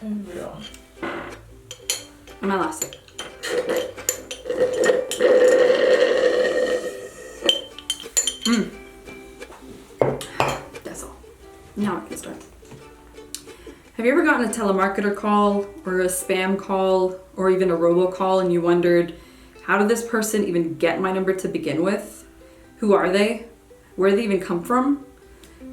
Yeah. And my last sip. That's all. Now I can start. Have you ever gotten a telemarketer call or a spam call or even a robocall and you wondered, how did this person even get my number to begin with? Who are they? Where do they even come from?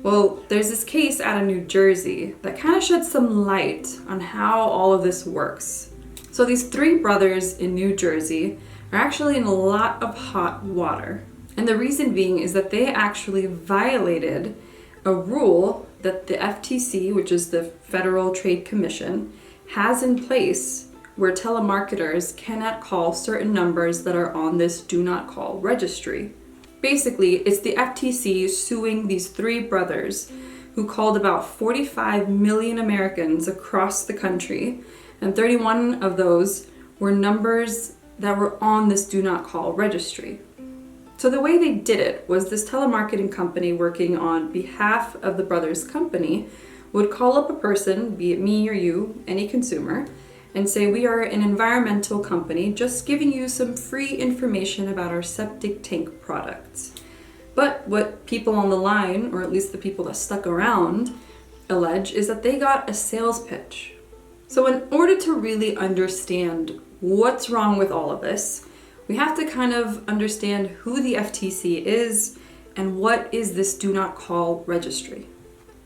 Well, there's this case out of New Jersey that kind of sheds some light on how all of this works. So these three brothers in New Jersey are actually in a lot of hot water. And the reason being is that they actually violated a rule that the FTC, which is the Federal Trade Commission, has in place where telemarketers cannot call certain numbers that are on this do not call registry. Basically, it's the FTC suing these three brothers who called about 45 million Americans across the country, and 31 of those were numbers that were on this do not call registry. So the way they did it was this telemarketing company working on behalf of the brothers' company would call up a person, be it me or you, any consumer, and say, we are an environmental company just giving you some free information about our septic tank products. But what people on the line, or at least the people that stuck around, allege is that they got a sales pitch. So in order to really understand what's wrong with all of this, we have to kind of understand who the FTC is and what is this do not call registry.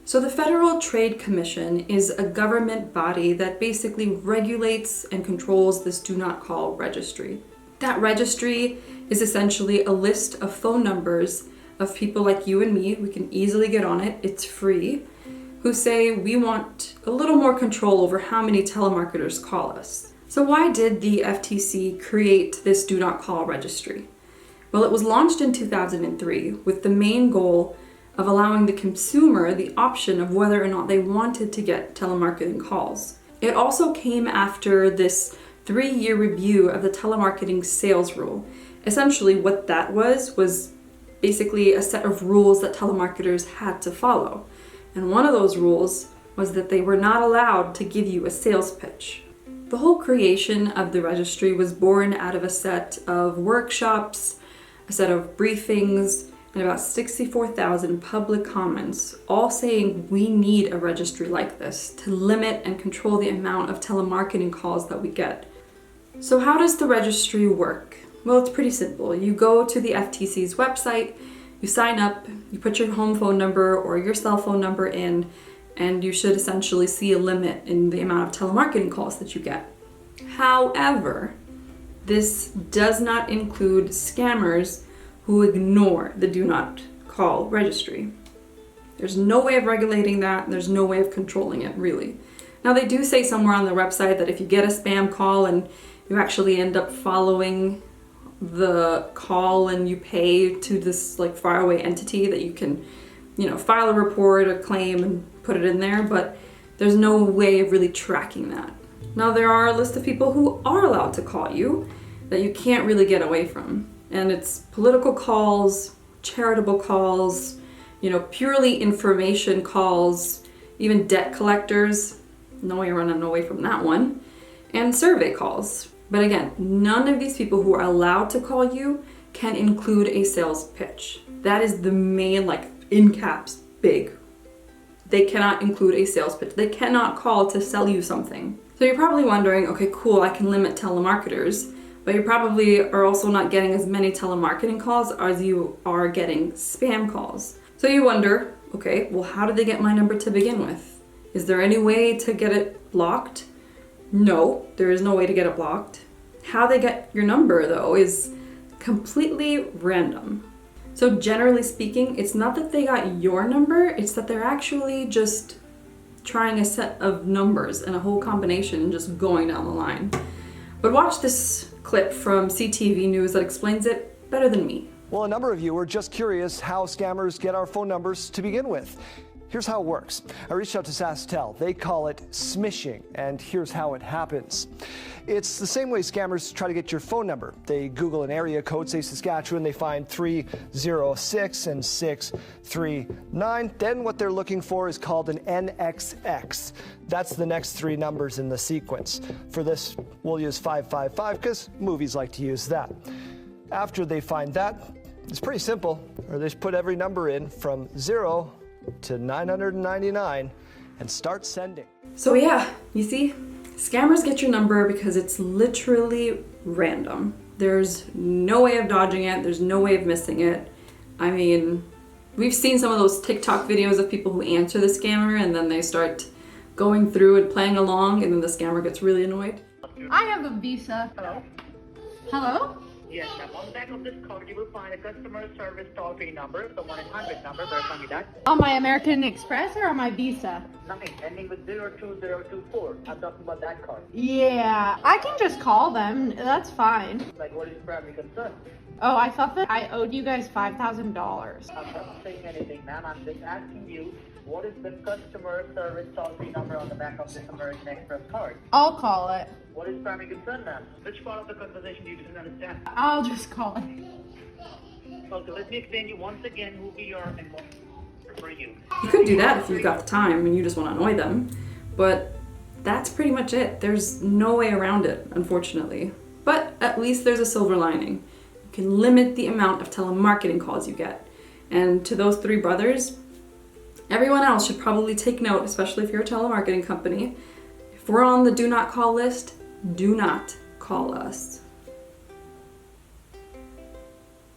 So the Federal Trade Commission is a government body that basically regulates and controls this do not call registry. That registry is essentially a list of phone numbers of people like you and me, we can easily get on it, it's free, who say we want a little more control over how many telemarketers call us. So why did the FTC create this do not call registry? Well, it was launched in 2003 with the main goal of allowing the consumer the option of whether or not they wanted to get telemarketing calls. It also came after this 3-year review of the telemarketing sales rule. Essentially what that was basically a set of rules that telemarketers had to follow. And one of those rules was that they were not allowed to give you a sales pitch. The whole creation of the registry was born out of a set of workshops, a set of briefings, and about 64,000 public comments, all saying we need a registry like this to limit and control the amount of telemarketing calls that we get. So how does the registry work? Well, it's pretty simple. You go to the FTC's website, you sign up, you put your home phone number or your cell phone number in, and you should essentially see a limit in the amount of telemarketing calls that you get. However, this does not include scammers who ignore the do not call registry. There's no way of regulating that, and there's no way of controlling it, really. Now, they do say somewhere on their website that if you get a spam call and you actually end up following the call and you pay to this like faraway entity, that you can, file a report or claim and put it in there, but there's no way of really tracking that. Now, there are a list of people who are allowed to call you that you can't really get away from. And it's political calls, charitable calls, purely information calls, even debt collectors. No way running away from that one. And survey calls. But again, none of these people who are allowed to call you can include a sales pitch. That is the main, in caps, big. They cannot include a sales pitch. They cannot call to sell you something. So you're probably wondering, okay, cool, I can limit telemarketers. But you probably are also not getting as many telemarketing calls as you are getting spam calls. So you wonder, okay, well, how did they get my number to begin with? Is there any way to get it blocked? No, there is no way to get it blocked. How they get your number, though, is completely random. So generally speaking, it's not that they got your number, it's that they're actually just trying a set of numbers and a whole combination just going down the line. But watch this clip from CTV News that explains it better than me. Well, a number of you are just curious how scammers get our phone numbers to begin with. Here's how it works. I reached out to SaskTel. They call it smishing, and here's how it happens. It's the same way scammers try to get your phone number. They Google an area code, say Saskatchewan, they find 306 and 639. Then what they're looking for is called an NXX. That's the next three numbers in the sequence. For this, we'll use 555 because movies like to use that. After they find that, it's pretty simple. Or they just put every number in from 0 to 999 and start sending. So yeah, you see, scammers get your number because it's literally random. There's no way of dodging it. There's no way of missing it. I mean, we've seen some of those TikTok videos of people who answer the scammer and then they start going through and playing along and then the scammer gets really annoyed. I have a visa. Hello? Hello? Yes, ma'am. On the back of this card, you will find a customer service toll-free number, the 1-800 number. Verify me that. On my American Express or on my visa? Nothing. Ending with 02024. I'm talking about that card. Yeah, I can just call them. That's fine. Like, what is your primary concern? Oh, I thought that I owed you guys $5,000. I'm not saying anything, ma'am. I'm just asking you, what is the customer service toll-free number on the back of this American Express card? I'll call it. What is primary concern, ma'am? Which part of the conversation you didn't understand? I'll just call it. Okay, let me explain you once again who we are and what for you. You could do that if you've got the time and you just want to annoy them, but that's pretty much it. There's no way around it, unfortunately. But at least there's a silver lining. You can limit the amount of telemarketing calls you get. And to those three brothers, everyone else should probably take note, especially if you're a telemarketing company. If we're on the do not call list, do not call us.